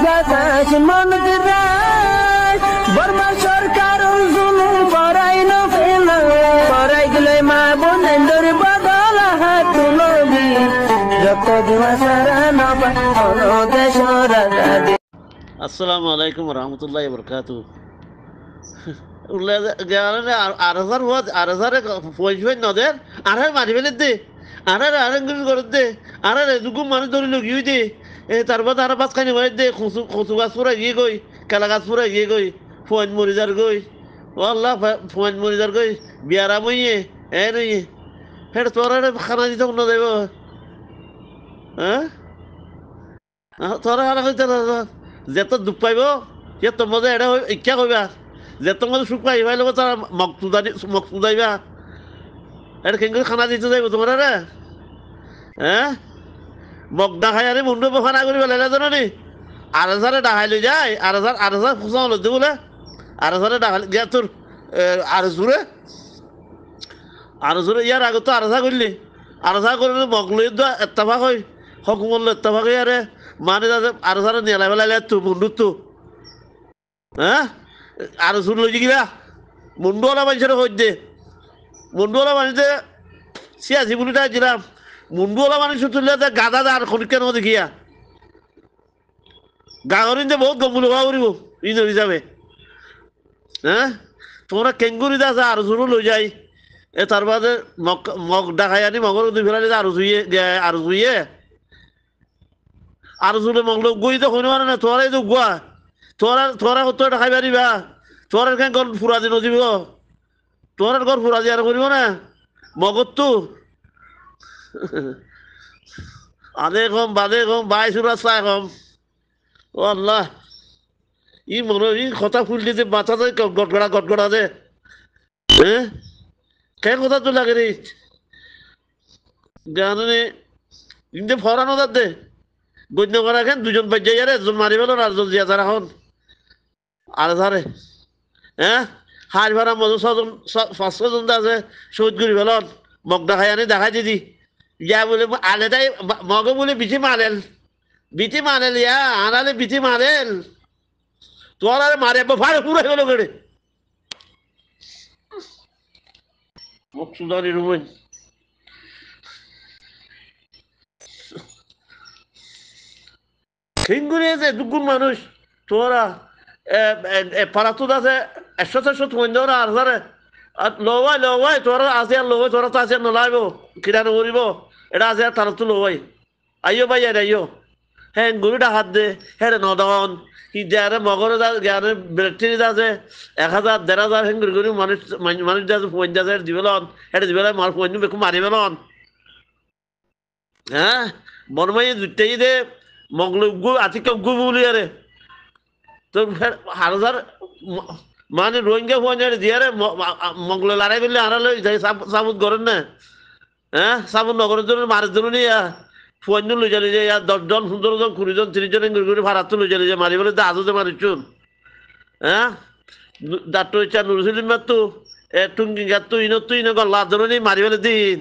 বাতাস মন দিরাই বর্মা সরকার জুলুম করাই না ফেলা করাই গেলে মা বোনের বদল হাত তুলবি যত দিবা সারা না পালো দেশ রাজা। আসসালামু আলাইকুম রহমতুল্লাহ বরকাত আরহারে পয়সা নদের আরহার মারি ফেলে দে আরহার আরেঙ্গুল করে দে আরহার এদুকুম মানুষ ধরে লগিয়ে দে তারপর আর পাঁচ খানি মারি দে কচু গাছ পুরা গিয়ে গই কেলা গাছ পুরা গিয়ে গই ফোন মরিজার গই ও আল্লাহ ফোন মরিজার গই বিয়ারা মইয়ে এ নইয়ে হেট তোরা খানা দিতে না দেব হ্যাঁ তোরা খানা কইতে যেত দুঃখ পাইব সে তোমাদের এটা ইচ্ছা কইবা যে তোমাদের সুখ পাই ভাই লোক তারা মকসুদাইবা এটা কেন করে খানা দিতে যাইব তোমার রে হ্যাঁ মগদা খাই আরে মুন্ডু খানা করি পেলে জানো নি আর হাজারে ডাহাই লই যায় আর হাজার ফুসাও লইতে বলে আর হাজারে ডাহাই গিয়া তোর আর জোরে ইয়ার আগত আর হাজার করলি আর হাজার করলে মগ লই এত্তাফাক হয় হকুমল এত্তাফাক আরে মানে আর হাজারে নিয়ে ফেলাইলে তো মুন্ডু তো হ্যাঁ আর জোর লই গিলা মুন্ডুওয়ালা মানুষের হই দে মুন্ডুওয়ালা মানুষে ছিয়াশি বুলিটা দিলাম মুন্ডুওয়ালা মানুষ তুললে গাদা আর খনিকের মধ্যে দেখিয়া গাহরিন যে বহুত গম্বুল হওয়া করিব ইঞ্জর হিসাবে হ্যাঁ তোমরা কেঙ্গুরি আছে আর জোরও লই যাই তার বাদে মগ ডাকাই আনি মগর দুই ফেলালে আর জুইয়ে আর জুলে মগল গই তো হইতে পারে না তোরাই তো গুয়া তোরা কত টাকা পারিবা তোর কেন ঘর ফুরাদি নদীব তোর ঘর ফুরাদি আর করিব না মগর তো আদে কম বাদে কম বাই সুরা চাই কম ও আল্লাহ ই মনে ই কথা ফুল দিতে মাথা দে গটগড়া দে হ্যাঁ কেন কথা তো লাগে রে জানে ইন্দে ফরানো দে গণ্য করা কেন দুজন বাজ্যাই আরে একজন মারি ফেলো আর একজন জিয়া তারা হন আর ধারে হ্যাঁ হার ভাড়া মজু ছজন 500 জন আছে শহীদ করি ফেলন মগ দেখাই আনি দেখাই দিদি ইয়া বলে আলেটাই মগে বলে বিটি মারেল ইয়া আনালে বিটি মারেল তোর আরে মারে ফাড়ে পুরাই গেল গেড়ে মুখ সুদানি রুমেন খেঙ্গুরি আছে দুগুণ মানুষ তোরা পারাতুদ আছে 100-400 তোমার আর হাজারে আর লওয়াই তোরা আছে আর লওয়াই তোরা তো আছে নলাইব কিরানো করিব এটা আছে আর তারা তো লওয়াই আইও ভাই আইও হ্যাঁ গরুটা হাত দে হ্যাঁ নদন কি দেয়ারে মগরে জ্ঞানে ব্যাটারি আছে 1000 1500 হ্যাঁ গরু মানুষ আছে ফোন আছে দিবেলন এটা দিবেল মার ফোন বেকু মারি বেলন হ্যাঁ বনমাই দুটাই দে মগল গু আতিক গু বলি আরে তো হাজার মানে রোহিঙ্গা ফোন দিয়ারে মগলে লড়াই করলে হারালে সাবুত করেন না হ্যাঁ সাবুত নগরের জন্য মারের জন্য নিয়ে ফোন লই যালি যে 10 জন 15 জন 20 জন 30 জন করে ভাড়া তো লই যালি যে মারি বলে আজও মারিছুন হ্যাঁ ডাক্তার ইচ্ছা নুরুসিলিন মারতো টুঙ্গি গাতো ইন গল্লা ধরে মারি ফেলে দিন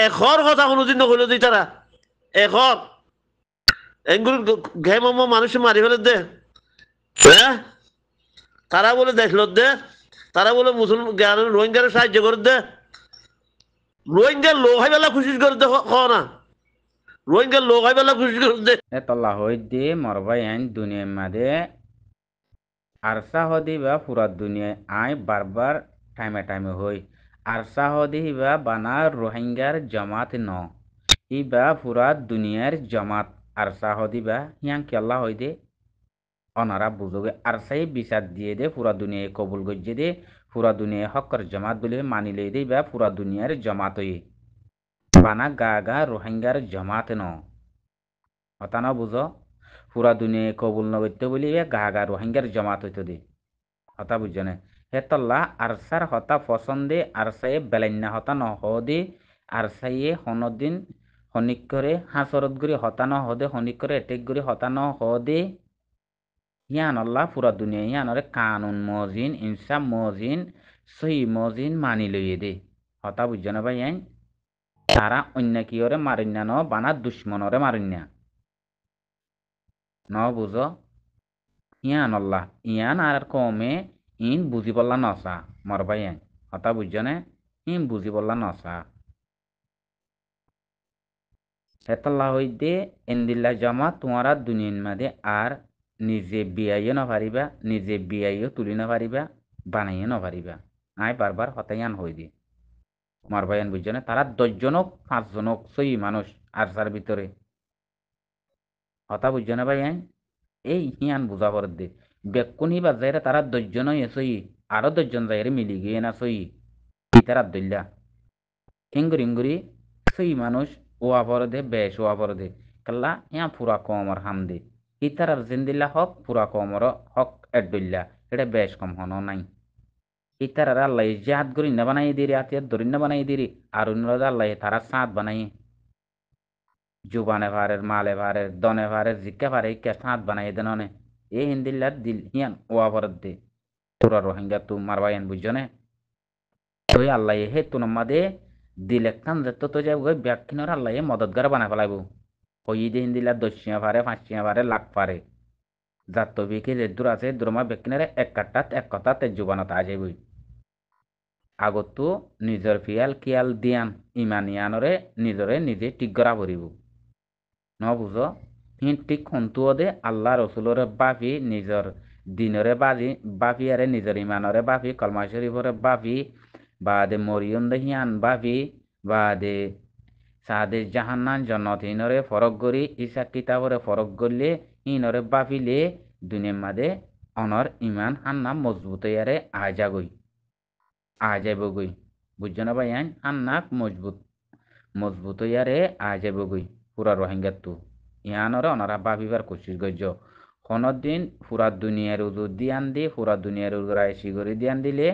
এখর কথা কোনোদিন নকইল দিই তারা এখর এগুলো ঘেম মানুষ মারি ফেলে দে হ্যাঁ তারা বলে দেখল দে তারা বলে মুসলমান রোহিঙ্গার সাহায্য করে দে রোহিঙ্গার লোক হয় বেলা খুশি করে দে না রোহিঙ্গার লোক হয় বেলা খুশি করে দে তল্লা হই দে মরবাই আইন দুনিয়ার মাঝে আরসা হদি বা পুরা দুনিয়ায় আই বারবার টাইমে হই আরসা হদি বা বানা রোহিঙ্গার জমাত ন ইবা পুরা দুনিয়ার জমাত আরসা হদি বা হিয়াং কেল্লা হই দে অনারা বুঝোগে আরসাই বিচার দিয়ে দে পুরা দুনিয়ায় কবুল গজ্জে দে পুরা দুনিয়ায় হকর জমাত বলে মানিলে দে বা পুরা দুনিয়ার জমাত হই বানা গা রোহিঙ্গার জমাত ন হতা না বুঝো পুরা দুনিয়ায় কবুল নগত্য বলি গা রোহিঙ্গার জমাত হইতো দে হতা বুঝছো না হেতল্লা আরসার হতা পছন্দে আরসায়ে বেলাইন্না হতা ন হদে আরসাইয়ে হনদিন হনিক করে হাসরত গুরি হতা ন হদে হনিক করে এটেক গুরি হতা ন হদে ইয়ান আল্লাহ পুরা দুনিয়া ইয়ানরে কানুন মজিন ইনসাফ মজিন সহি মজিন মানি লইয়ে দে হতা বুঝছো না ভাই আইন তারা অন্য কিয়রে মারিন্না ন বানা দুশ্মনরে মারিন্না ন বুঝো ইয়ান আল্লাহ ইয়ান আর কমে ইন বুঝি বললা নসা মরবাই হতা বুঝছনে ইন বুঝি বললা নসা হেতাল্লাহ হইতে এন্দিল্লা জমা তোমারা দুনিয়ার মাঝে আর নিজে বিয়াইও না পারিবা নিজে বিয়াইও তুলি না পারিবা বানাইও না পারিবা আয় বারবার হতায়ান হই দি মরবায়ান বুঝছনে তারা 10 জনক 5 জনক সই মানুষ আর তার ভিতরে হতা বুঝছনে ভাই এই হিয়ান বুঝা পর দে বেকুনি বাজাইরে তারা 10 জনই সই আরো 10 জন যাইরে মিলি গিয়ে না সই তারা দইলা ইঙ্গুরি ইঙ্গুরি সই মানুষ ওয়া পর দে বেশ ওয়া পর দে কাল্লা ইয়া পুরা কমর হাম দে ইতারার জিন্দিল্লা হক পুরা কমর হক এডুল্লা এটা বেশ কম হন নাই ইতারার আল্লাহ জাহাদ করি না বানাই দিরি আতিয়ার ধরি না বানাই দিরি আর অন্যরা আল্লাহ তারা সাঁত বানাই জুবানে ভারের মালে ভারের দনে ভারের জিজ্ঞা ভারে ইকা সাঁত বানাই দেন এই হিন্দিল্লার দিল হিয়ান ওয়া ভরত দে তোরা রোহিঙ্গা তু মারবাইন বুঝছনে তুই আল্লাহ হে তু নম্মাদে দিল একখান যেত তো যাবো ব্যাখ্যানোর আল্লাহ মদতগার বানাই ফেলাইব হই দে হিন্দিল্লার 10 পারে 5 পারে লাখ পারে যার তো বিকে যে দূর আছে দ্রমা ব্যাখ্যানের এক কাট্টাত এক কথা তে জুবানত আ যাবই আগতো নিজর ফিয়াল কিয়াল দিয়ান ইমানিয়ানরে নিজরে নিজে ঠিক করা পড়িব ন বুঝ হিন ঠিক সন্তুও দে আল্লাহ রসুলরে বাফি নিজর দিনরে বাফি আরে নিজর ইমানরে বাফি কলমা শরীফরে বাফি বা দে মরিয়ম দে হিয়ান বাফি বা দে সাদে জাহান্নান জন্নত হিনরে ফরক করি ইসা কিতাবরে ফরক করলে হিনরে বাফিলে দুনিয়ার মাদে অনর ইমান হান্না মজবুত ইয়ারে আজাগই আজাবগই বুঝছো না ভাই হান্নাক মজবুত ইয়ারে আজাবগই পুরা রোহিঙ্গাতু ইয়ানরে অনারা বাবিবার কোশিশ গজ্য দিন পুরা দুনিয়ার উজু দিয়ান দি পুরা দুনিয়ার উজু রাইসি করে দিয়ান দিলে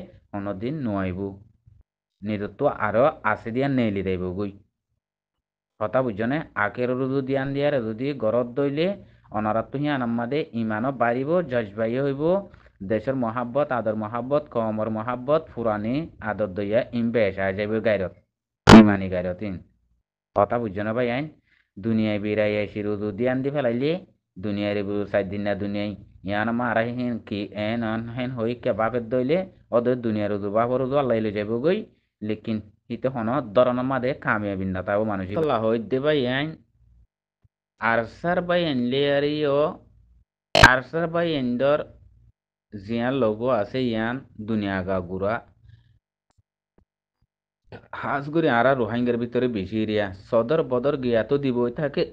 দিন নোয়াইব নিজত্ব আরো আছে দিয়ান নেইলি দেব গই কথা বুঝছনে আখের উজু দিয়ান দিয়ার যদি গরত দইলে অনারা তো হিয়ান আমাদের ইমানও বাড়িব জজবাই হইব দেশের মহাব্বত আদর মহাব্বত কমর মহাব্বত ফুরানি আদর দইয়া ইমবেশ আয় যাইব গাইরত ইমানি গাইরতিন কথা বুঝছনে ভাই দুনিয়ায় বিরাই এসে রুজু দিয়ান দি ফেলাইলে দুনিয়ার বুঝু 4 দিন না দুনিয়ায় ইয়ান মারা হেন কি এন অন হেন হই কে বাপের দইলে ওদের দুনিয়ার রুজু বাপর রুজু আল্লাহ লই যাইব গই লেকিন হিতে হন দরন মাদে কামিয়াবি না তাও মানুষ আল্লাহ হইতে ভাই আরসার ভাই এনলিয়ারিও আরসার ভাই এন্দর জিয়ান লোগো আছে ইয়ান দুনিয়া গা গুড়া হাজ করে আরা রোহিঙ্গার ভিতরে বেশি এরিয়া সদর বদর গিয়া তো দিবই থাকে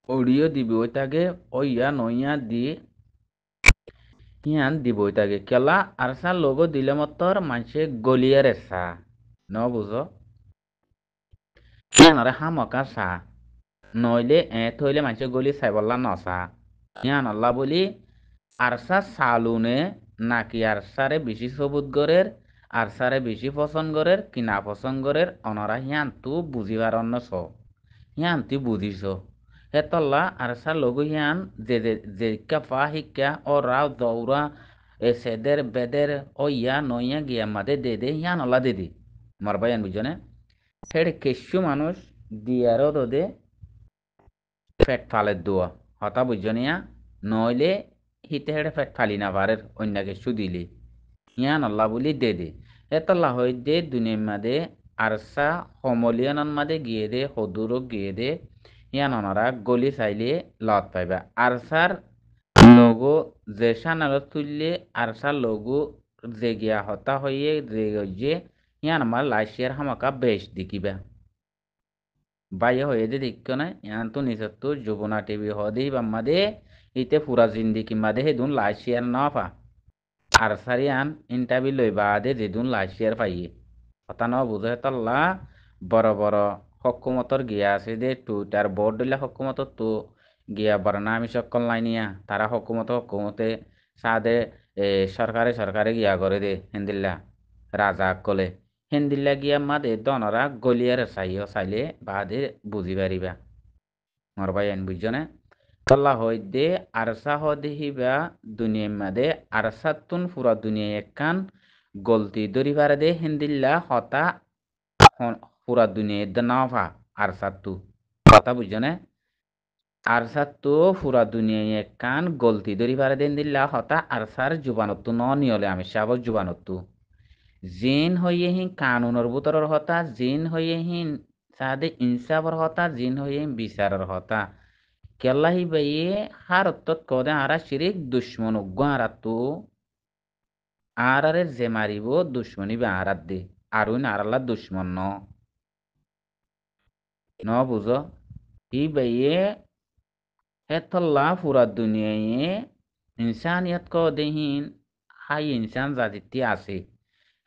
ওড়িও দিবই থাকে ওইয়া নইয়া দি ইয়ান দিবই থাকে কেলা আরসার লোগো দিলে মতর মানুষে গলিয়ার সা ন বুঝো ইয়ানরে হামকা সা নইলে থইলে মানুষে গলি চাই বললা নসা ইয়ান আল্লাহ বলি আরসা সালুনে নাকি আরসারে বেশি সবুত গরের আরসারে বেশি পছন্দ গরের কি না পছন্দ গরের অনরা হিয়ান তু বুঝিবার অন্য স হিয়ান তুই বুঝিস হেতল্লা আরসা লঘু হিয়ান যে কাফা শিক্ষা ও রাও দৌড়া এ সেদের বেদের ও ইয়া নইয়া গিয়া মাদে দে হিয়ান অল্লা দে মরবাইয়ান বুঝনে হেড়ে কেশু মানুষ দিয়ারও দে ফেট ফালের দোয়া হতা বুঝনিয়া নইলে হিতে হেড়ে ফেট ফালি না পারের অন্যকে সুদিলে ইয়ান আল্লাহ বলি দে এতল্লাহ হই দে দুনিয়ার মাদে আরসা সমলিয়ানন মাদে গিয়ে দে সদুরও গিয়ে দে ইয়ান অনরা গলি চাইলে লত পাইবা আরসার লগো যে সানালত তুললে আরসার লগো যে গিয়া হতা হইয়ে যে ইয়ান আমার লাইসিয়ার হামাকা বেশ দেখিবা বাইরে হয়ে দে দেখো না ইয়ান তো নিজের তো যুবনা টিভি হদি বাম্মাদে ইতে পুরা জিন্দিকি মাদে হেদুন লাইসিয়ার না পা আর সারিয়ান ইন্টারভিউ লই বাদে যেদুন লাইসিয়ার পাইয়ে কথা ন বুঝে তল্লা বড় বড় হকুমতর গিয়া আছে দে টুইটার বোর্ড দিলে হকুমতর তো গিয়া বরনা আমি সকল নাই নিয়া তারা হকুমতে সাদে সরকারে গিয়া করে দে হেন্দিল্লা রাজা কলে হেন্দিল্লা গিয়া মাদে দনরা গলিয়ার চাইলে বাদে বুঝি পারিবা মরবাই আইন বুঝছনে তল্লা হইদে আরসা হদিহিবা দুনিয়ার মাদে আরসাতুন পুরা দুনিয়া একখান গলতি দরি পারে দে হিন্দিল্লা হতা পুরা দুনিয়া নাফা আরসাতু কথা বুঝছনে আরসার তো পুরা দুনিয়ায় কান গলতি ধরি পারে দেন দিল্লা হতা আরসার জুবানত্তু ন নিয়লে আমি সাবর জুবানত্তু জিন হইয়ে হি কানুনের ভিতরের হতা জিন হইয়ে হি সাদে ইনসাফর হতা জিন হইয়ে হি বিচারের হতা কেল্লাহি বাইয়ে হার অত্তত কদে আরা শিরিক দুশ্মন উগ্গ আরাতু আরারে যে মারিব দুশ্মনী বে আরাত দে আরুন আরাল্লা দুশ্মন ন বুঝ ই বাইয়ে হেতল্লা পুরা দুনিয়ায় ইনসানিয়ত ক দেহিন হাই ইনসান জাতিটি আছে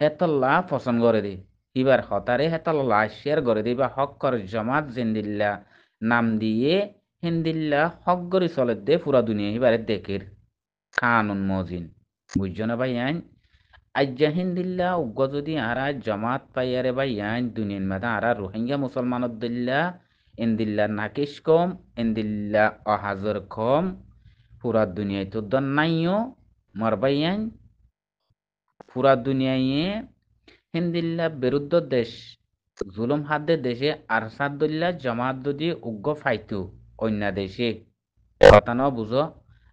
হেতল্লা পছন্দ করে দে এবার হতারে হেতল্লা শেয়ার করে দে বা হক কর জমাত জিন্দিল্লা নাম দিয়ে হিন্দিল্লা হক গরি চলে দে পুরা দুনিয়া এবারে দেখের কানুন মজিন বুঝছো না ভাই আইন আজ্জা হিন্দিল্লা উগ্র যদি আরা জমাত পাইয়ারে ভাই আইন দুনিয়ার মাথা আরা রোহিঙ্গা মুসলমানত দিল্লা ইন্দিল্লা নাকিস কম ইন্দিল্লা অহাজর কম পুরা দুনিয়ায় তো দন নাইও মরবাই আইন পুরা দুনিয়ায় হিন্দিল্লা বিরুদ্ধ দেশ জুলুম হাদ্দে দেশে আরসাদুল্লাহ জমাত যদি উগ্র ফাইতু অন্য দেশে কথা ন বুঝো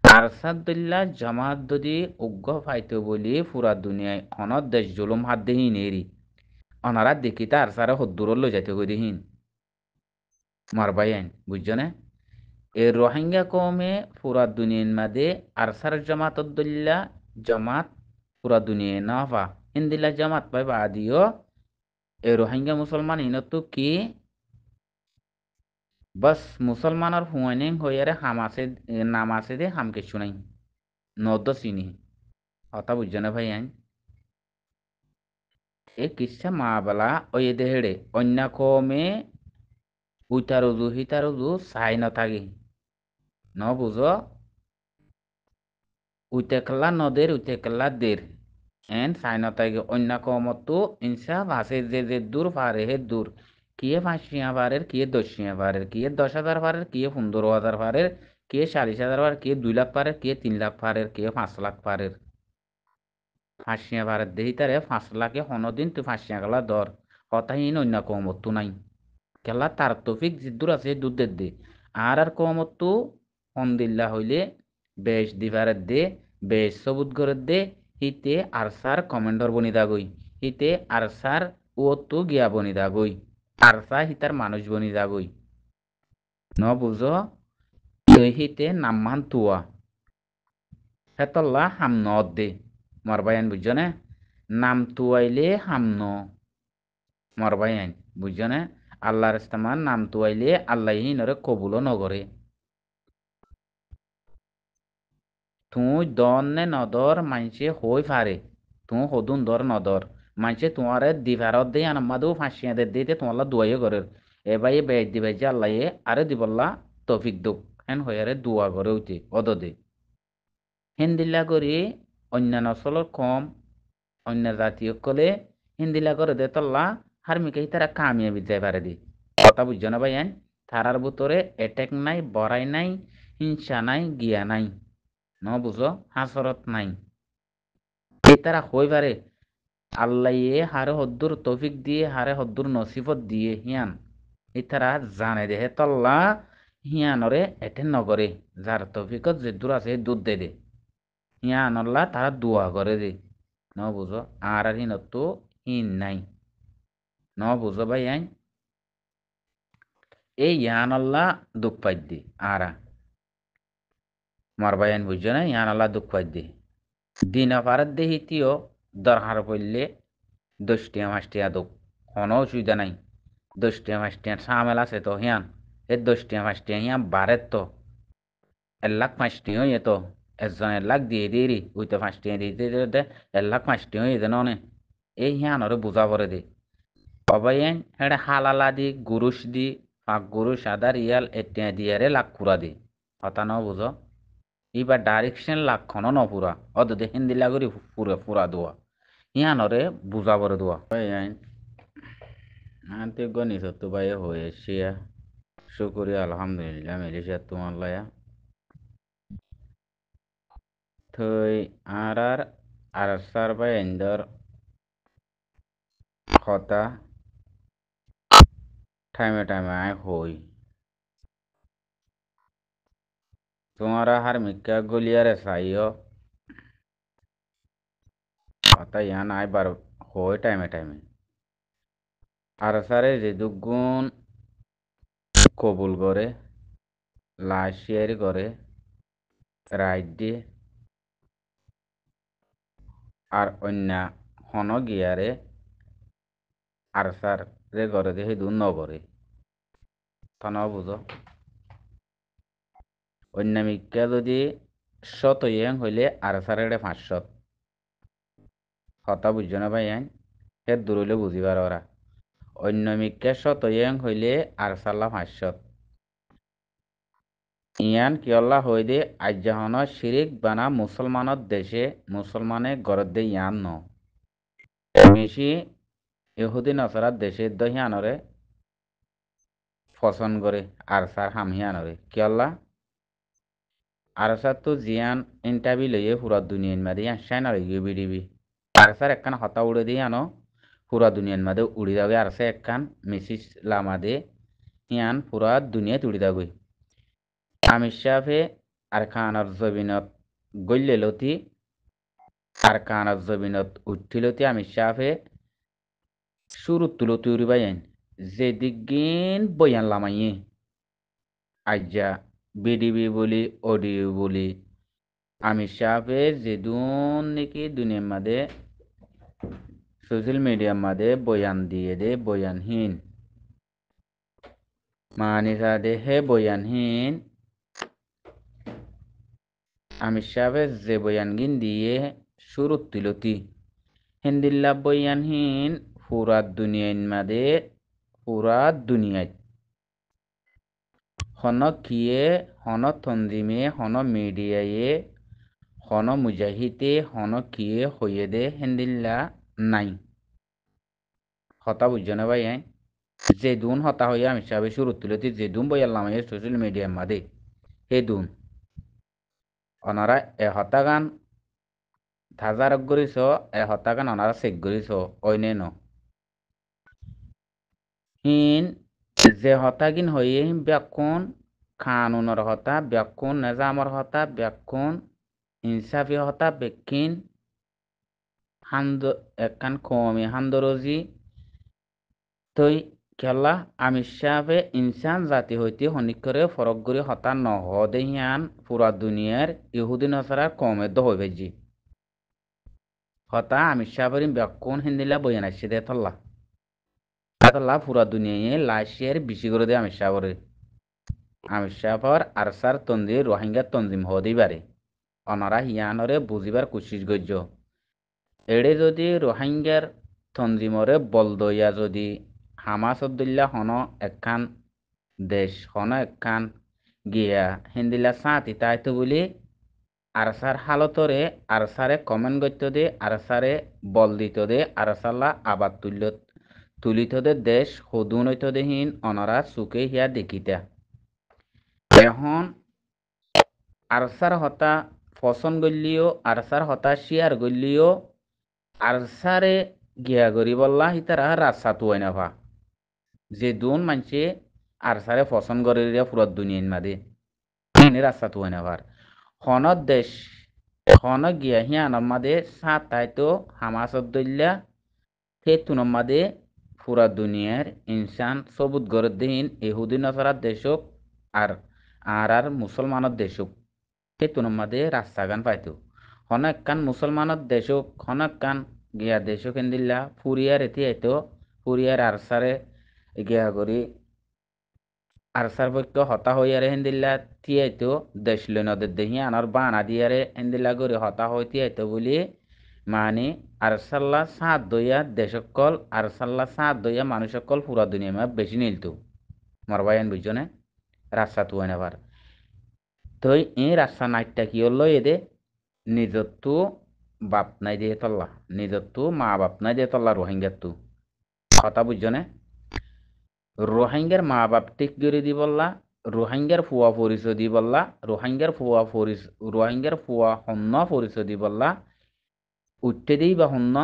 আরসাদুল্লাহ জমাত যদি উগ্র ফাইতু বলি পুরা দুনিয়ায় অনত দেশ জুলুম হাদ্দে হি নেরি অনারা দেখিতা আরসারে হদ্দুর লই যাইতে কই দিহিন মারবাই আইন বুঝছো না এই রোহিঙ্গা কমে পুরা দুনিয়ার মাঝে আরসার জমাতুল্লাহ জমাত পুরা দুনিয়ায় না পা হিন্দিল্লা জমাত পাই বা দিও এই রোহিঙ্গা মুসলমান ইনতো কি বাস মুসলমানের হুয়াইনিং হইয়ারে হামাসে নামাসে দে হামকে শুনাই নদ্দ চিনি কথা বুঝছো না ভাই আইন এ কিসা মা বেলা ওই দেহেড়ে অন্য কমে উইতারুজু হিতারুজু চাই না থাকি ন বুঝো উইতেকলা নদের উইতেকলা দের এন চাই না থাকি অন্য কমতো ইনসাফ আছে যে দূর পারে হে দূর কিয়ে 500 পারের কিয়ে 10 পারের কিয়ে 10,000 পারের কিয়ে 15,000 পারের কিয়ে 40,000 পারের কিয়ে 2 লাখ পারের কিয়ে 3 লাখ পারের কিয়ে 5 লাখ পারের 500 পারের দেহি তারে 5 লাখে হনদিন তুই 500 গেলা ধর হতাহীন অন্য কমতো নাই কেলা তার তফিক জিদ্দুর আছে দুধের দে আর কমতো হন্দিল্লা হইলে বেশ দিবারের দে বেশ সবুত করে দে হিতে আরসার কমেন্ডর বনিদা গই হিতে আরসার ও তো গিয়া বনিদা গই আরসা হিতার মানুষ বনিদা গই ন বুঝো তুই হিতে নাম্মান তুয়া হেতল্লা হাম ন দে মরবাইন বুঝছো না নাম তুয়াইলে হাম ন মরবাইন বুঝছো না আল্লাহর ইস্তেমার নাম তুয়াইলে আল্লাহ নরে কবুল নগরে তুই দন নে নদর মানছে হই পারে তুই হদুন দর নদর মানছে তোমারে দিভারত দেই আনাম্মাদু ফাঁসিয়া দে দিতে তোমার দুয়াইয়ে করে এবার এ বেজ দিবে যে আল্লাহ আরে দিবল্লা তফিক দুক হেন হয়ে দুয়া করে উঠে অদদে হিন্দিল্লা করি অন্য নসলর কম অন্য জাতীয় কলে হিন্দিলা করে দে তল্লা হারমিকে তারা কামিয়াবি যাই পারে দি কথা বুঝছো না ভাই তারার ভিতরে এটেক নাই বড়াই নাই হিংসা নাই গিয়া নাই ন বুঝো হাসরত নাই এই তারা হই পারে আল্লাহ হারে হদ্দুর তৌফিক দিয়ে হারে হদ্দুর নসিবত দিয়ে হিয়ান এই তারা জানে দেহে তল্লা হিয়ানরে এটেন নগরে যার তৌফিকত যে দূর আছে দুধ দে হিয়ানল্লা তারা দোয়া করে দে ন বুঝো আর হিনত হিন নাই ন বুঝো ভাই এই ইয়ানাল্লাহ দুঃখ পাই দি আরা মার ভাই বুঝছো না ইয়ানাল্লাহ দুঃখ পাই দি দিন পারাত দেহি তিও দরকার পড়লে 10 টিয়া 5 টিয়া দুঃখ কোনো অসুবিধা নাই 10 টিয়া 5 টিয়া সামেল আছে তো হিয়ান এই 10 টিয়া 5 টিয়া হিয়ান বারের তো 1,05,000 হয়ে তো একজন 1,00,000 দিয়ে দিই ওই তো 5 টিয়া দিয়ে দিয়ে 1,05,000 হয়ে যেন এই হিয়ান ওরে বোঝা পড়ে দে অবাইন হেডে হালালা দি গুরুষ দি পাক গুরুষ আদা রিয়াল এটিয়া দিয়ারে লাখ পুরা দি কথা ন বুঝো ইবা ডাইরেকশন লাখখন নপুরা অদে হিন্দি লাগরি পুরা পুরা দোয়া ইয়ানরে বুঝা পরে দোয়া আইন আন্তে গণিত তো ভাই হয়েছে শুকরিয়া আলহামদুলিল্লাহ মেলিশা তোমার লায়া থই আর সার ভাই এন্দর কথা টাইমে টাইমে আয় হই তোমারা হার মিক্কা গলিয়ারে চাইও কথা ইয়ান আইবার হয় টাইমে টাইমে আর সারে যে দুগুণ কবুল করে লাশ শেয়ার করে রাইট দিয়ে আর অন্য হন গিয়ারে আর সার রে করে দিয়ে সেই নগরে থানা বুঝো অন্য মিক্কা যদি শত ইয়াং হইলে আর সারে 500 কথা বুঝছো না ভাই আইন সে দূরলে বুঝিবার ওরা অন্য মিক্কা শত ইয়াং হইলে আর সাল্লা 500 ইয়ান কিয়ল্লা হই দে আজ্জাহন শিরিক বানা মুসলমানত দেশে মুসলমানে গরত দে ইয়ান ন বেশি ইহুদি নসরাত দেশে দহিয়ানরে ফসন করে আর সার হামহিয়ানরে কিয়ল্লা আর সার তো জিয়ান ইন্টারভিউ লইয়ে পুরা দুনিয়ান মাদি আসাইন আর ইয়ে বিডিবি আর সার একখান হতা উড়ে দিয়ে আনো পুরা দুনিয়ান মাদে উড়ি যাবে আর সে একখান মিসিস লামাদে ইয়ান পুরা দুনিয়াত উড়ি যাবে আমির শাহে আর খানার জবিনত গল্যলতি আর খানার জবিনত উঠিলতি আমির শাহে শুরুত তুলতি উড়িবাইন যে দিগিন বয়ান লামাইয়ে আজ্জা বিডিবি বলি অডিও বলি আমির শাহে যে দুন নাকি দুনিয়ার মাদে সোশ্যাল মিডিয়ার মাদে বয়ান দিয়ে দে বয়ানহীন মানিসা দে হে বয়ানহীন আমির সাহেব যে বয়ানগিন দিয়ে শুরুত তিলতি হিন্দিল্লা বয়ানহীন পুরা দুনিয়ার মাদে পুরা দুনিয়ায় হন কিয়ে হন তঞ্জিমে হন মিডিয়ায়ে হন মুজাহিদে হন কিয়ে হইয়ে দে হিন্দিল্লা নাই হতা বুঝছো না ভাই যে দুন হতা হইয়া আমির সাহেব শুরুত তিলতি যে দুন বয়াল্লাম সোশ্যাল মিডিয়ার মাদে হে দুন অনারা হতাগান ধাজারক গরিছ হতাগান অনারা চেক গরিছ অইনে ন হিন যে হতাগিন হইয়ে ব্যাকুন খানুনর হতা ব্যাকুন নেজামর হতা ব্যাকুন ইনসাফি হতা বেকিন হান্দ একান কমে হান্দরজি তই খেলা আমির সাহেবে ইনসান জাতি হইতে হনিক করে ফরক গরি হতা নহদে হিয়ান পুরা দুনিয়ার ইহুদি নসরার কমে দ হইবেজি হতা আমির সাহেবের ব্যাকুন হিন্দিলা বয়ান আসছে দে থল্লা থল্লা পুরা দুনিয়ায় লাশিয়ার বেশি করে দে আমির সাহেবর আরসার তন্দি রোহিঙ্গা তঞ্জিম হদি পারে অনারা হিয়ানরে বুঝিবার কোশিশ গজ্য এড়ে যদি রোহিঙ্গার তঞ্জিমরে বল দইয়া যদি হামাস আব্দুল্লাহ হন একখান দেশ হন একখান গিয়া হিন্দিলা সাঁতি তাইতো বলি আরসার হালতরে আরসারে কমেন্ট করতে দে আরসারে বল দিত দে আরসাল্লা আবার তুলিত দে দেশ সদুন হইত দেহীন অনরা চুকে হিয়া দেখিতা এখন আরসার হতা ফসন গলিও আরসার হতা শিয়ার গলিও আরসারে গিয়া গরি বললা হিতারা রাস্তা তুয়াই নাভা যে দুন মানছে আরসারে ফসন গরি পুরত দুনিয়ান মাদে রাস্তা তুয়াই নাভার হনত দেশ হন গিয়া হিয়ানর মাদে সাত তাইতো হামাস আব্দুল্লাহ সেই তুনর মাদে পুরা দুনিয়ার ইনসান সবুত গরত দেহীন ইহুদি নসরার দেশক আর আর মুসলমানের দেশক সেই তুনর মাদে রাস্তাগান পাইতো হন একখান মুসলমানের দেশক হন একখান গিয়া দেশক হিন্দিল্লা ফুরিয়ার এটি আইতো ফুরিয়ার আরসারে গিয়া করি আরসার পক্ষ হতা হইয়ারে হিন্দিল্লা তিয়াইতো দেশ লইনদের দেহি আনার বানা দিয়ারে হিন্দিল্লা করে হতা হই তিয়াইতো বলি মানে আরসাল্লা সাত দইয়া দেশকল আরসাল্লা সাত দইয়া মানুষকল পুরা দুনিয়া মা বেশি নিলতো মরবাইন বুঝছনে রাস্তা তুয়াই নেবার তই এই রাস্তা নাইটটা কি হলো এদে নিজত্তু বাপ নাই দিয়ে তল্লা নিজত্তু মা বাপ নাই দিয়ে তল্লা রোহিঙ্গার তু কথা বুঝছনে রোহিঙ্গার মা বাপ ঠিক করে দি বললা রোহিঙ্গার ফুয়া পরিচয় দি বললা রোহিঙ্গার ফুয়া হন্য পরিচয় দি বললা উঠতে দেই বা হন্য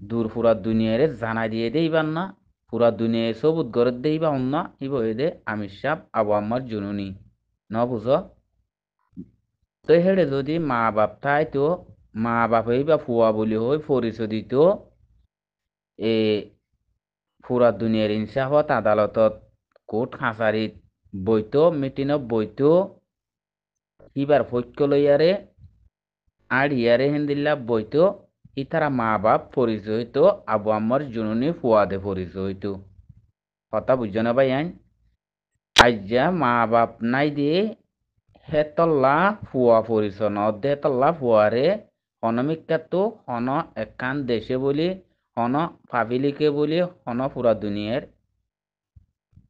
দূর পুরা দুনিয়ারে জানাই দিয়ে দেই বা না পুরা দুনিয়ায় সবুত গরত দেই বা হন্য ইব দে আমির সাহ আবু আম্মার জুনুনি ন বুঝ তো হেড়ে যদি মা বাপ থাই তো মা বাপেই বা ফুয়া বলি হই পরিচয় দিত এ পুরা দুনিয়ার ইনসাফত আদালতত কোর্ট কাছারিত বইতো মিটিনত বইতো ইবার পক্ষ লইয়ারে আর ইয়ারে হিন্দিল্লা বইতো ইতারা মা বাপ পরিচয় হইতো আবু আম্মার জননী ফুয়াদে পরিচয় হইতো কথা বুঝছো না ভাই আইন আজ্জা মা বাপ নাই দিয়ে হেতল্লা ফুয়া পরিচয় নদে হেতল্লা ফুয়ারে হনমিকাতো হন একান দেশে বলি হন পাবিলিকে বলি হন পুরা দুনিয়ার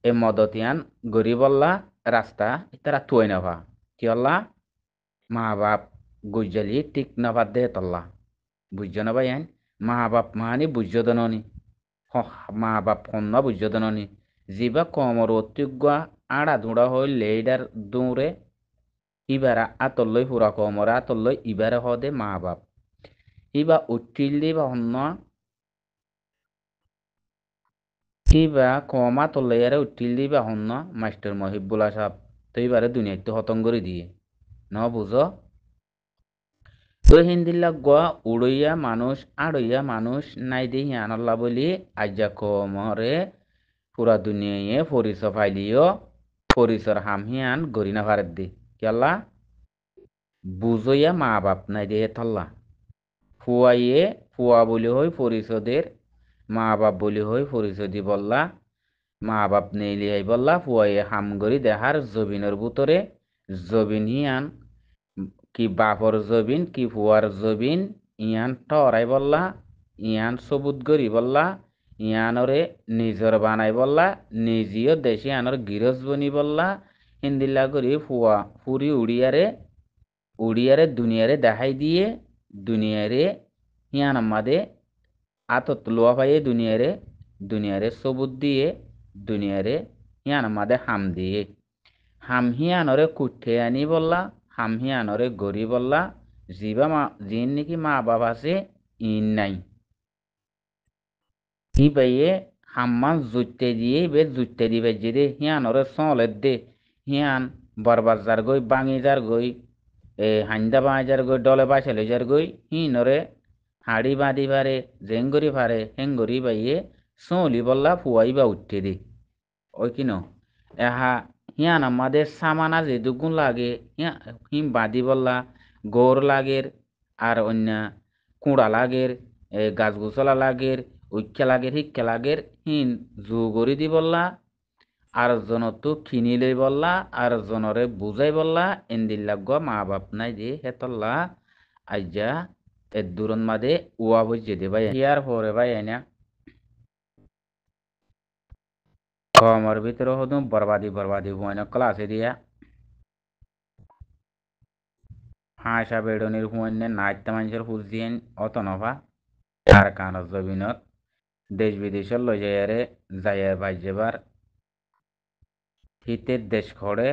এ মদতিয়ান গরিবল্লা রাস্তা ইতারা তুই নাভা কি হল্লা মা বাপ গুজ্জালি ঠিক নাভা দে তল্লা বুঝছো না ভাই আইন মা বাপ মানি বুঝছো দননি মা বাপ কন্ন বুঝছো দননি জিবা কমর অত্যুগ্য আড়া ধুড়া হই লেইডার দৌড়ে ইবারা আতল্লই পুরা কমরা আতল্লই ইবারে হদে মা বাপ ইবা উঠিল দিবা হন্ন ইবা কমা তল্লাইয়ারে উঠিল দিবা হন্ন মাস্টার মহিবুল্লাহ সাহেব তো এবারে দুনিয়াতে হতং করে দিয়ে ন বুঝো তো হিন্দিল্লা গোয়া উড়ইয়া মানুষ আড়ইয়া মানুষ নাই দি হিয়ানল্লা বলি আজ্জা কমরে পুরা দুনিয়ায় পরিচয় ফাইলিও পরিচয় হাম হিয়ান গরিনা ভারত দি কেলা বুঝইয়া মা বাপ নাই দিয়ে থল্লা ফুয়াইয়ে ফুয়া বলি হই পরিচয়দের মা বাপ বলি হই পরিচয় দি বললা মা বাপ নেইলি আই বললা ফুয়াইয়ে হাম গরি দেহার জবিনের ভিতরে জবিন হিয়ান কি বাপর জবিন কি ফুয়ার জবিন ইয়ান টরাই বললা ইয়ান সবুত গরি বললা ইয়ানরে নিজর বানাই বললা নিজেও দেশে আনর গিরজ বনি বললা হিন্দিল্লা করি ফুয়া ফুরি উড়িয়ারে দুনিয়ারে দেখাই দিয়ে দুনিয়ারে হিয়ান আমাদে আতত লোয়া পাইয়ে দুনিয়ারে সবুত দিয়ে দুনিয়ারে হিয়ান আমাদে হাম দিয়ে হাম হিয়ানরে কুঠে আনি বললা হাম হিয়ানরে গরি বললা জিবা মা জিন নাকি মা বাবা আছে ইন নাই হি পাইয়ে হাম্মান জুটতে দিয়ে বে জুটতে দিবে যে হিয়ানরে সলের দে হিয়ান বরবার যার গই বাঙি যার গই হান্দা বাঁচার গই ডলে বাঁচালে যার গই হিনরে হাড়ি বাঁধি পারে জেঙ্গরি পারে হেঙ্গরি বাইয়ে সলি বললা ফুয়াইবা উঠতে দি ওই কিন এহা হিয়ান আমাদের সামানা যে দুগুণ লাগে হিম বাঁধি বললা গৌর লাগের আর অন্য কুড়া লাগের গাছ গুছলা লাগের ঐক্যা লাগের হিক্কা লাগের হিন জুগরি দি বললা আর জনতো কিনিলে বললা আর জনরে বুঝাই বললা এন্দিল্লাগ মা বাপ নাই যে হেতল্লা আইজা এর দূরন মাদে উয়া বুঝে দে ভাই ইয়ার পরে ভাই আইনা কমর ভিতরে হদুম বরবাদি হুয়াইন ক্লাসে দিয়া হাঁসা বেড়নির হুয়াইনে নাইতে মানুষের ফুল দিয়েন অত নভা আর কানত জবিনত দেশ বিদেশের লই যাইয়ার ভাইজেবার হিতের দেশ হড়ে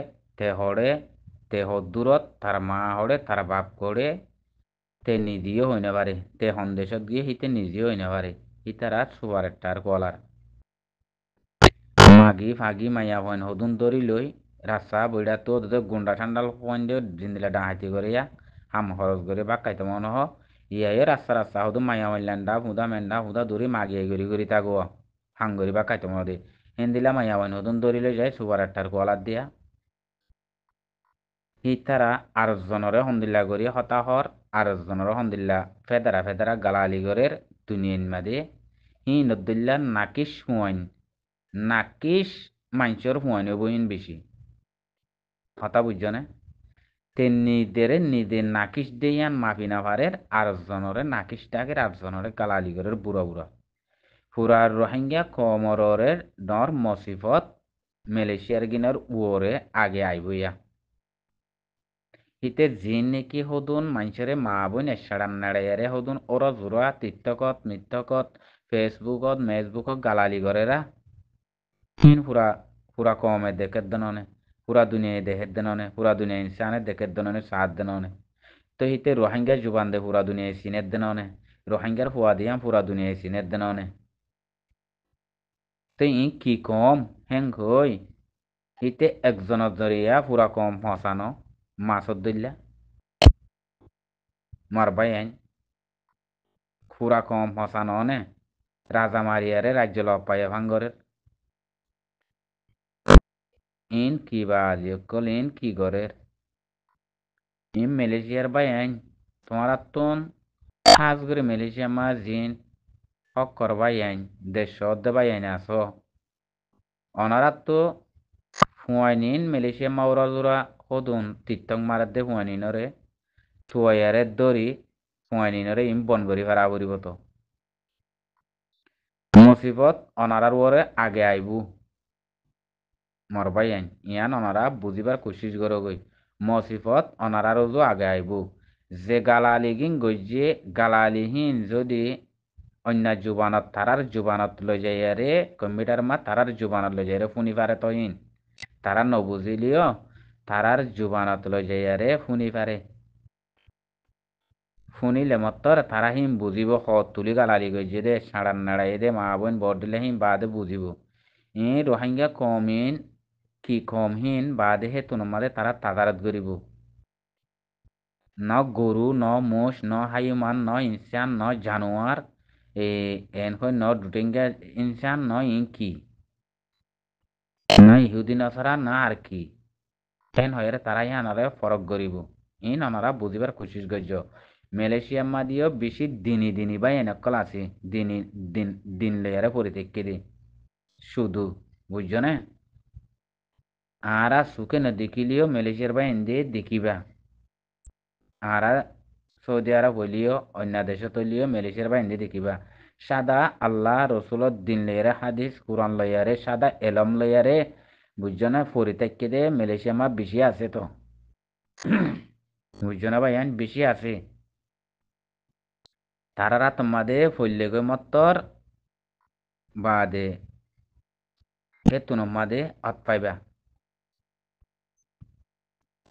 তে হদূরত তার মা হড়ে তার বাপ করে তে নিজেও হইনে পারে তে সন্দেশত গিয়ে হিতে নিজেও হইনে পারে হিতারা সুপারের কলার মাগি ফাগি মাইয়া হইন হদুন দরি লই রাস্তা বইটা তো গুন্ডা ঠান্ডাল হইন দে জিন্দিলা ডাহাতি করিয়া হাম খরচ করে বাক্কাইতে মনে হ ইয়ে রাস্তা হদু মাইয়া হইলান্ডা হুদা মেন্ডা হুদা দূরে মাগিয়ে গরি তাগো হাঙ্গরি বাক্কাইতে মনে দে হিন্দিলা মাইয়া হইন হদুন দরি লই যায় সুপারের কলার দিয়া হিতারা আর জনরে হন্দিল্লা করি হতাহর আর জনরে হন্দিল্লা ফেদারা গালালি গরের দুনিয়ান মাদে হি নদুল্লা নাকিস হুয়াইন নাকিস মাঞ্চর হুয়াইন বইন বেশি হতা বুঝছ না তে নিদের নাকিস দেয়ান মাফি না পারের আর জনরে নাকিস ডাকের আর জনরে গালালি গরের বুড়া পুরার রোহিঙ্গা কমরের নর মসিফত মালয়েশিয়ার গিনার উড়ে আগে আইবইয়া হিতে জিন নেকি হদুন মানুষেরে মা বোন এসাড়ান নাড়াইয়ারে হদুন ওরা জোড়া টিকটকত মিথ্যকত ফেসবুকত মেসবুকত গালালি করেরা হিন পুরা কমে দেখের দননে পুরা দুনিয়ায় দেখের দননে পুরা দুনিয়া ইনসানের দেখের দননে সাত দননে তো হিতে রোহিঙ্গার জুবান দে পুরা দুনিয়ায় সিনের দননে রোহিঙ্গার ফুয়া দিয়াম পুরা দুনিয়ায় সিনের দননে তো ই কি কম হেং হই হিতে একজনের জরিয়া পুরা কম ফসানো মাছত দিল্লা মারবাই আইন খুরা কম হসানো নে রাজা মারিয়ারে রাজ্য লপাইয়া ভাঙ্গরের ইন কি বা আজিকল ইন কি গরের ইন মালয়েশিয়ার বাই আইন তোমার আত্মন খাস করে মালয়েশিয়া মা জিন হক করবাই আইন দেশ দেবাই আইন আসো অনারাত তো ফুয়াইনিন মালয়েশিয়া মাউরা জোড়া হদুন তিত্তং মারাত দে ফুয়াইনিনরে তুয়ারে দরি ফুয়াইনিনরে ইম বন করি ফেরা বরিব তো মুসিবত অনারার ওরে আগে আইবু মরবাই আইন ইয়ান অনারা বুঝিবার কোশিশ করো গই মুসিবত অনারার ওজো আগে আইবু যে গালালিগিন গই যে গালালিহীন যদি অন্য জুবানত তারার জুবানত লই যাইয়ারে কম্পিউটার মা তারার জুবানত লই যাইরে ফুনি পারে তহিন তারা নবুঝিলিও তারার জুবানত লই যাইয়ারে ফুনি পারে ফুনিলে মত্তর তারা হিম বুঝিব হত তুলি গালালি গই যে দে সাড়ান নাড়াই দে মা বোন বর দিলে হিম বাদে বুঝিব ই রোহিঙ্গা কমিন কি কমহীন বাদে হে তুনমাদে তারা তাদারত করিব ন গরু ন মোষ ন হাইমান ন ইনসান ন জানোয়ার এন হয় ন রোহিঙ্গা ইনসান ন ইনকি না ইহুদি নছাড়া না আর কি হেন হয় তারা ইহানারে ফরক করিব ইন অনারা বুঝিবার কোশিশ করছ মালয়েশিয়া মাদিও বেশি দিনী দিনী বা এনেকল আছে দিনী দিন দিন লেয়ারে পরিতেক্কে দি শুধু বুঝছ না আরা সুখে না দেখিলিও মালয়েশিয়ার বা এন্দে দেখিবা আরা সৌদি আরব হইলিও অন্য দেশে তৈলিও মালয়েশিয়ার বা এন্দে দেখিবা সাদা আল্লাহ রসুলত দিন লেয়ারে হাদিস কোরআন লইয়ারে সাদা এলম লইয়ারে বুঝছ না পরিতেক্কে দে মালয়েশিয়া মা বেশি আছে তো বুঝছো না ভাই বেশি আছে তারারা তোমাদে ফইলে গই মত্তর বাদে হে তুনমাদে আত পাইবা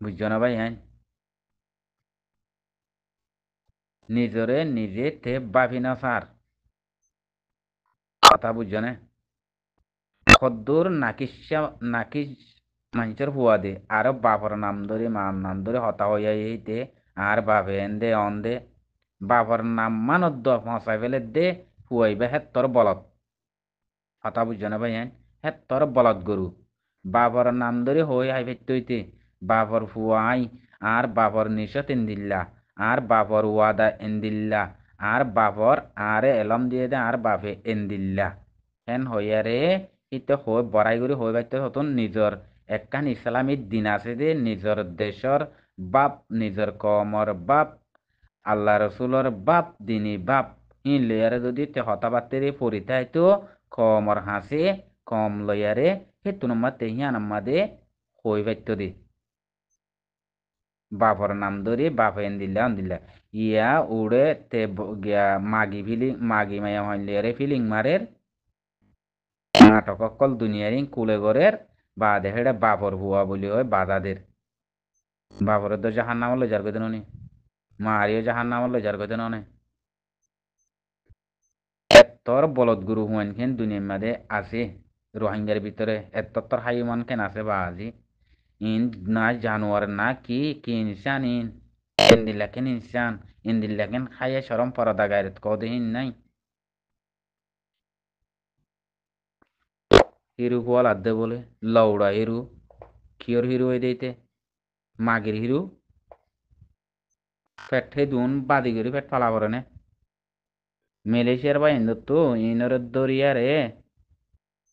বুঝছো না ভাই নিজরে নিজে তে ভাবি না সার কথা বুঝছো না খদ্দুর নাকিস মানুষের হুয়া দে আর বাপর নাম ধরে মার নাম ধরে হতা হইয়া এইতে আর বাপে এন্দে অন্দে বাপর নাম মানত ফসাই ফেলে দে হুয়াইবে হেত্তর বলত হতা বুঝছো না ভাই হেত্তর বলত গরু বাপর নাম ধরে হই হাই ফেরতে বাপর ফুয়াই আর বাপর নিশত ইন্দিল্লা আর বাপর ওয়াদা ইন্দিল্লা আর বাপর আরে এলম দিয়ে দে আর বাপে ইন্দিল্লা হেন হইয়ারে ইতে হই বড়াই করে হই বাইতে হতন নিজর একখান ইসলামী দিন আছে যে নিজর দেশর বাপ নিজর কমর বাপ আল্লাহ রসুলর বাপ দিনী বাপ ই লইয়ারে যদি তে হতাবাত্তেরে পরিতাই তো কমর হাসে কম লইয়ারে হে তুনম্মা তেহিয়ান আম্মাদে হই বাইতো দি বাপর নাম ধরে বাপ এন দিল্লা ইয়া উড়ে তে গিয়া মাগি মায়া হইলিয়ারে ফিলিং মারের নাটক অকল দুনিয়ারিং কুলে গরের বাদে হেডে বাপর হুয়া বলি হয় বাদাদের বাপরের তো জাহান নাম লইজার কইতেন উনি মারিও জাহান নাম লইজার কইতেন অনে এত্তর বলদ গুরু হুয়েন খেন দুনিয়ার মাঝে আছে রোহিঙ্গার ভিতরে এত্তর হাইমান কেন আছে বা আজি ইন না জানোয়ার না কি কি ইনসান ইন্দিল্লাকেন ইনসান ইন্দিল্লাকেন খাইয়ে সরম পরদা গায়রত কদহিন নাই হিরু কোয়াল আদে বলে লৌড়া হিরু কিয়র হিরু হয়ে দিতে মাগির হিরু পেট হে দুন বাদি করে পেট ফালা করে নে মালয়েশিয়ার বা ইন্দর তো ইনর দরিয়া রে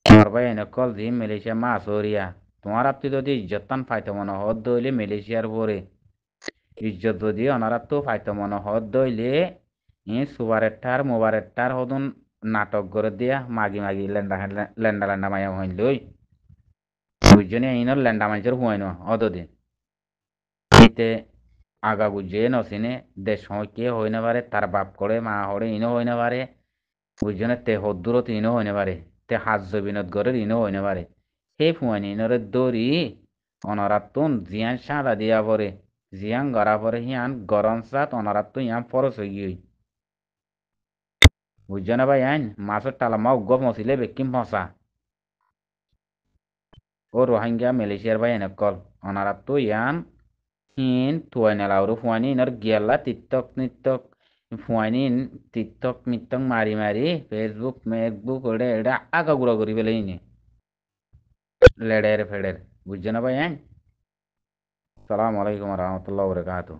তোমার ভাই এনে কল দি মালয়েশিয়া মাছ হরিয়া তোমার আপনি যদি ইজ্জতান ফাইতে মনে হদ দইলে মালয়েশিয়ার পরে ইজ্জত যদি অনারাত তো ফাইতে মনে হদ দইলে ই সুবারের ঠার মোবারের ঠার হদুন নাটক করে দিয়া মাগি মাগি লেন্ডা মায়া হইন লই বুঝছনি ইনর লেন্ডা মানুষের হুয়াই ন অদদি ইতে আগা বুঝে নসিনে দেশ কে হই না পারে তার বাপ করে মা হরে ইনো হই না পারে বুঝছনে তে হদ্দুরত ইনো হই না পারে তে হাজ জবিনত গরের ইনো হই না পারে হে ফুয়ানি ইনরে দরি অনরাতুন জিয়ান সাদা দিয়া পরে জিয়ান গড়া পরে হিয়ান গরম সাত অনরাতুন ইয়ান ফরস হই গই বুঝছনে ভাই মাছের টালা মা গপ মসিলে বেকিম ফসা ও রোহিঙ্গা মালয়েশিয়ার ভাই এনে কল অনারাত তো ইয়ান হিন তুয়াইনা লাউরু ফুয়ানি ইনর গিয়াল্লা টিকটক নিটক ফুয়ানি টিকটক মিটক মারি মারি ফেসবুক মেকবুক ওটা এটা আগা গুড়া করি ফেলে ইনি লেডের ফেডের বুঝছে না ভাই হ্যাঁ সালাম আলাইকুম রহমতুল্লাহ বরকাতুহ